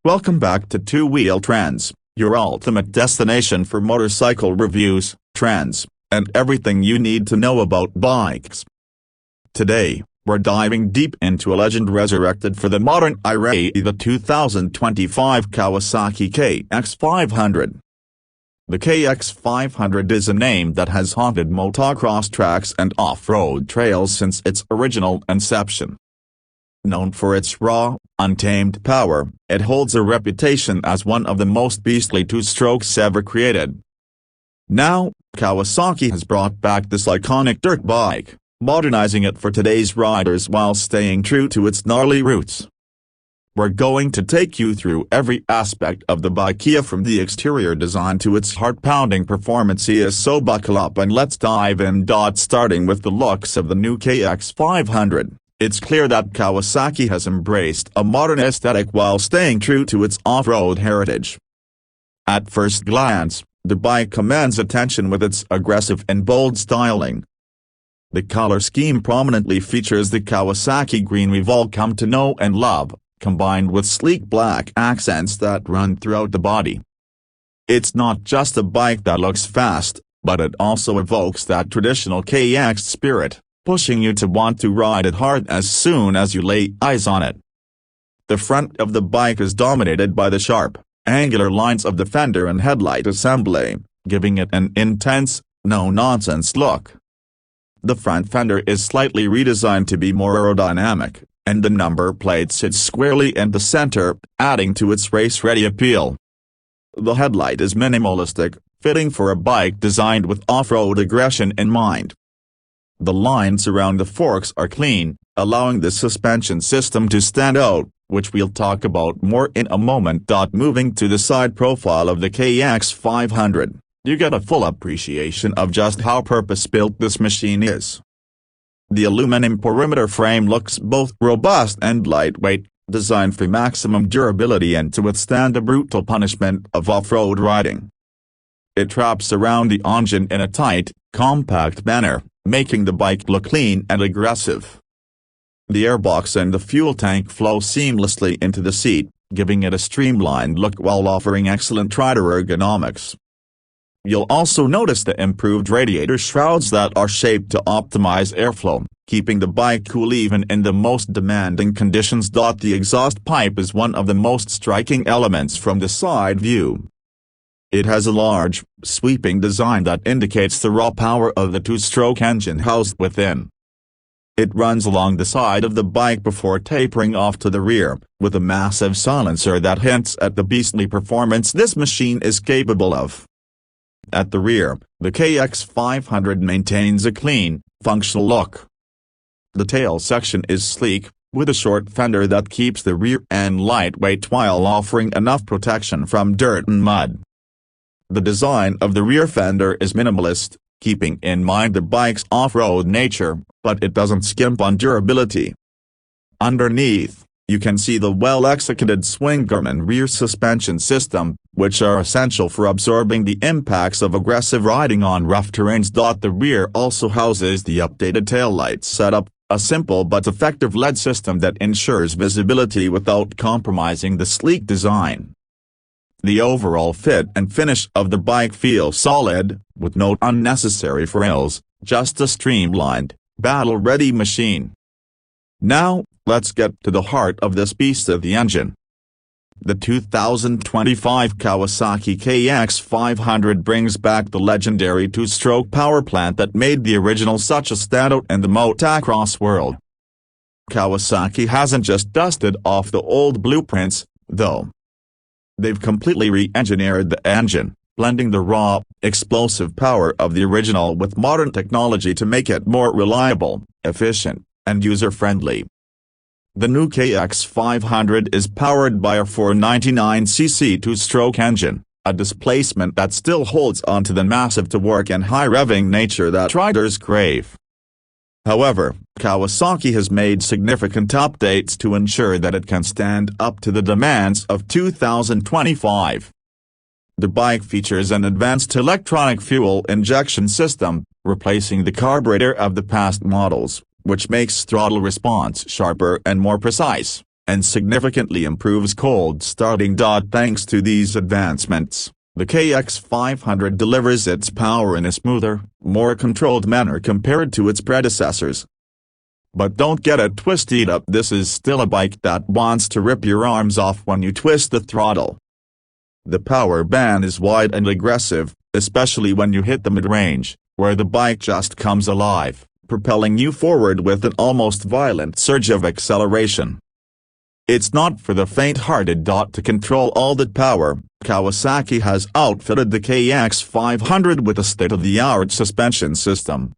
Welcome back to Two Wheel Trends, your ultimate destination for motorcycle reviews, trends, and everything you need to know about bikes. Today, we're diving deep into a legend resurrected for the modern era, the 2025 Kawasaki KX 500. The KX 500 is a name that has haunted motocross tracks and off-road trails since its original inception. Known for its raw, untamed power, it holds a reputation as one of the most beastly two-strokes ever created. Now, Kawasaki has brought back this iconic dirt bike, modernizing it for today's riders while staying true to its gnarly roots. We're going to take you through every aspect of the bike, from the exterior design to its heart-pounding performance, so buckle up and let's dive in. Starting with the looks of the new KX 500. It's clear that Kawasaki has embraced a modern aesthetic while staying true to its off-road heritage. At first glance, the bike commands attention with its aggressive and bold styling. The color scheme prominently features the Kawasaki green we've all come to know and love, combined with sleek black accents that run throughout the body. It's not just a bike that looks fast, but it also evokes that traditional KX spirit, pushing you to want to ride it hard as soon as you lay eyes on it. The front of the bike is dominated by the sharp, angular lines of the fender and headlight assembly, giving it an intense, no-nonsense look. The front fender is slightly redesigned to be more aerodynamic, and the number plate sits squarely in the center, adding to its race-ready appeal. The headlight is minimalistic, fitting for a bike designed with off-road aggression in mind. The lines around the forks are clean, allowing the suspension system to stand out, which we'll talk about more in a moment. Moving to the side profile of the KX 500, you get a full appreciation of just how purpose-built this machine is. The aluminum perimeter frame looks both robust and lightweight, designed for maximum durability and to withstand the brutal punishment of off-road riding. It wraps around the engine in a tight, compact manner, making the bike look clean and aggressive. The airbox and the fuel tank flow seamlessly into the seat, giving it a streamlined look while offering excellent rider ergonomics. You'll also notice the improved radiator shrouds that are shaped to optimize airflow, keeping the bike cool even in the most demanding conditions. The exhaust pipe is one of the most striking elements from the side view. It has a large, sweeping design that indicates the raw power of the two-stroke engine housed within. It runs along the side of the bike before tapering off to the rear, with a massive silencer that hints at the beastly performance this machine is capable of. At the rear, the KX 500 maintains a clean, functional look. The tail section is sleek, with a short fender that keeps the rear end lightweight while offering enough protection from dirt and mud. The design of the rear fender is minimalist, keeping in mind the bike's off-road nature, but it doesn't skimp on durability. Underneath, you can see the well-executed swing arm and rear suspension system, which are essential for absorbing the impacts of aggressive riding on rough terrains. The rear also houses the updated taillight setup, a simple but effective LED system that ensures visibility without compromising the sleek design. The overall fit and finish of the bike feel solid, with no unnecessary frills, just a streamlined, battle-ready machine. Now, let's get to the heart of this beast, the engine. The 2025 Kawasaki KX 500 brings back the legendary two-stroke power plant that made the original such a standout in the motocross world. Kawasaki hasn't just dusted off the old blueprints, though. They've completely re-engineered the engine, blending the raw, explosive power of the original with modern technology to make it more reliable, efficient, and user-friendly. The new KX 500 is powered by a 499cc two-stroke engine, a displacement that still holds onto the massive torque and high-revving nature that riders crave. However, Kawasaki has made significant updates to ensure that it can stand up to the demands of 2025. The bike features an advanced electronic fuel injection system, replacing the carburetor of the past models, which makes throttle response sharper and more precise, and significantly improves cold starting. Thanks to these advancements, the KX500 delivers its power in a smoother, more controlled manner compared to its predecessors. But don't get it twisted up, this is still a bike that wants to rip your arms off when you twist the throttle. The power band is wide and aggressive, especially when you hit the mid-range, where the bike just comes alive, propelling you forward with an almost violent surge of acceleration. It's not for the faint-hearted. To control all that power, Kawasaki has outfitted the KX500 with a state-of-the-art suspension system.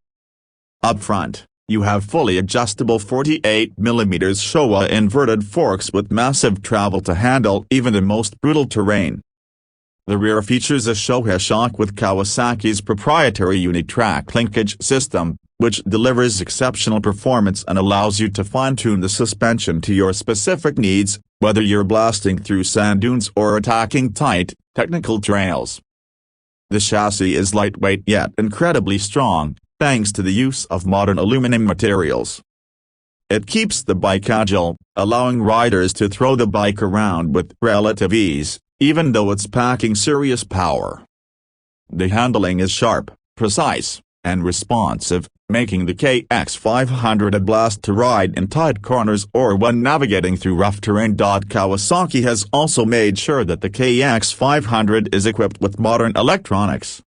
Up front, you have fully adjustable 48mm Showa inverted forks with massive travel to handle even the most brutal terrain. The rear features a Showa shock with Kawasaki's proprietary Unitrack linkage system, which delivers exceptional performance and allows you to fine-tune the suspension to your specific needs, whether you're blasting through sand dunes or attacking tight, technical trails. The chassis is lightweight yet incredibly strong, thanks to the use of modern aluminum materials. It keeps the bike agile, allowing riders to throw the bike around with relative ease, even though it's packing serious power. The handling is sharp, precise, and responsive, making the KX500 a blast to ride in tight corners or when navigating through rough terrain. Kawasaki has also made sure that the KX500 is equipped with modern electronics.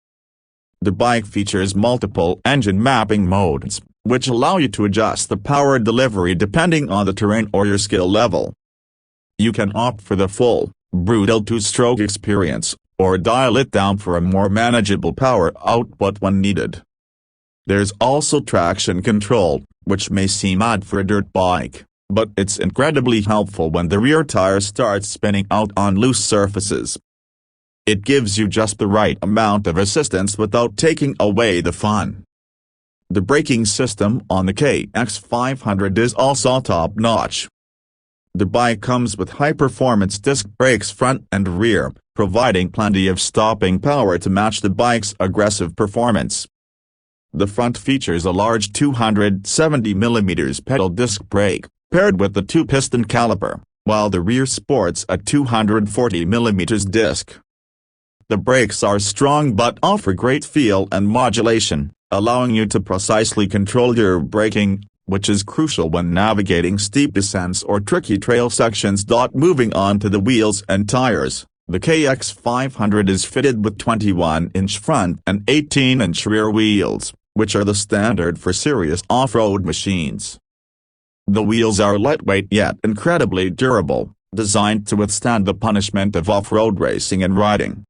The bike features multiple engine mapping modes, which allow you to adjust the power delivery depending on the terrain or your skill level. You can opt for the full, brutal two-stroke experience, or dial it down for a more manageable power output when needed. There's also traction control, which may seem odd for a dirt bike, but it's incredibly helpful when the rear tire starts spinning out on loose surfaces. It gives you just the right amount of assistance without taking away the fun. The braking system on the KX500 is also top-notch. The bike comes with high-performance disc brakes front and rear, providing plenty of stopping power to match the bike's aggressive performance. The front features a large 270mm pedal disc brake, paired with the 2-piston caliper, while the rear sports a 240mm disc. The brakes are strong but offer great feel and modulation, allowing you to precisely control your braking, which is crucial when navigating steep descents or tricky trail sections. Moving on to the wheels and tires, the KX500 is fitted with 21-inch front and 18-inch rear wheels, which are the standard for serious off-road machines. The wheels are lightweight yet incredibly durable, designed to withstand the punishment of off-road racing and riding.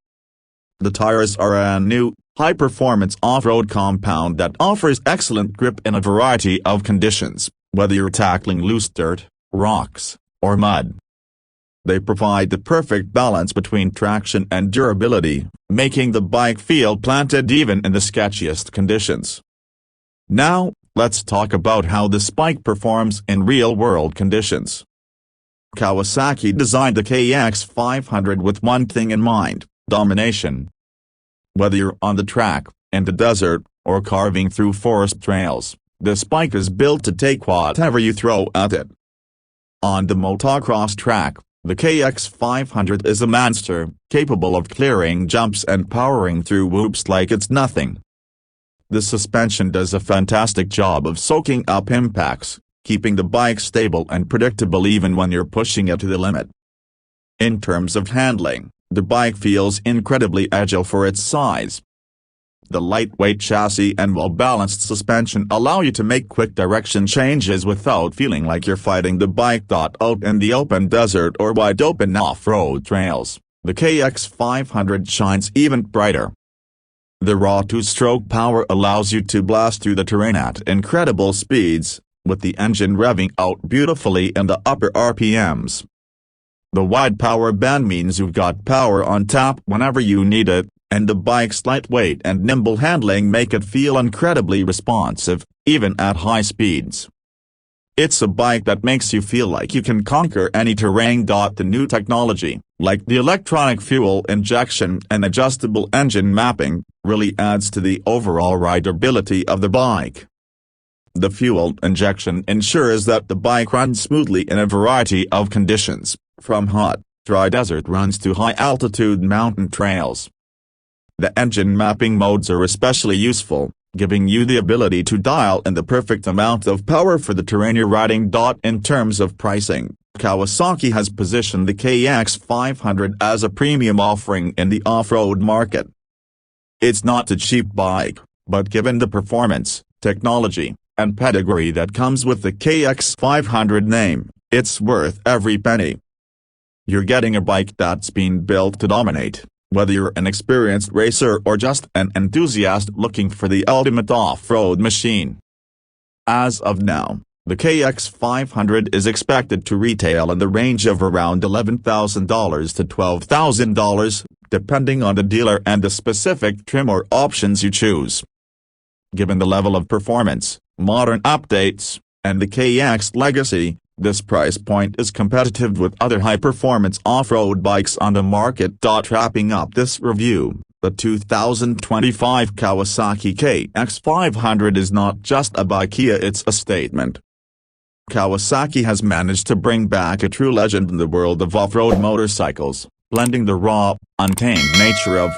The tires are a new, high-performance off-road compound that offers excellent grip in a variety of conditions, whether you're tackling loose dirt, rocks, or mud. They provide the perfect balance between traction and durability, making the bike feel planted even in the sketchiest conditions. Now, let's talk about how this bike performs in real-world conditions. Kawasaki designed the KX500 with one thing in mind: domination. Whether you're on the track, in the desert, or carving through forest trails, this bike is built to take whatever you throw at it. On the motocross track, the KX500 is a monster, capable of clearing jumps and powering through whoops like it's nothing. The suspension does a fantastic job of soaking up impacts, keeping the bike stable and predictable even when you're pushing it to the limit. In terms of handling, the bike feels incredibly agile for its size. The lightweight chassis and well-balanced suspension allow you to make quick direction changes without feeling like you're fighting the bike. Out in the open desert or wide-open off-road trails, the KX500 shines even brighter. The raw two-stroke power allows you to blast through the terrain at incredible speeds, with the engine revving out beautifully in the upper RPMs. The wide power band means you've got power on tap whenever you need it, and the bike's lightweight and nimble handling make it feel incredibly responsive, even at high speeds. It's a bike that makes you feel like you can conquer any terrain. The new technology, like the electronic fuel injection and adjustable engine mapping, really adds to the overall rideability of the bike. The fuel injection ensures that the bike runs smoothly in a variety of conditions, from hot, dry desert runs to high-altitude mountain trails. The engine mapping modes are especially useful, giving you the ability to dial in the perfect amount of power for the terrain you're riding. In terms of pricing, Kawasaki has positioned the KX 500 as a premium offering in the off-road market. It's not a cheap bike, but given the performance, technology, and pedigree that comes with the KX 500 name, it's worth every penny. You're getting a bike that's been built to dominate, whether you're an experienced racer or just an enthusiast looking for the ultimate off-road machine. As of now, the KX 500 is expected to retail in the range of around $11,000 to $12,000, depending on the dealer and the specific trim or options you choose. Given the level of performance, modern updates, and the KX legacy, this price point is competitive with other high-performance off-road bikes on the market. Wrapping up this review, the 2025 Kawasaki KX 500 is not just a bike, it's a statement. Kawasaki has managed to bring back a true legend in the world of off-road motorcycles, blending the raw, untamed nature of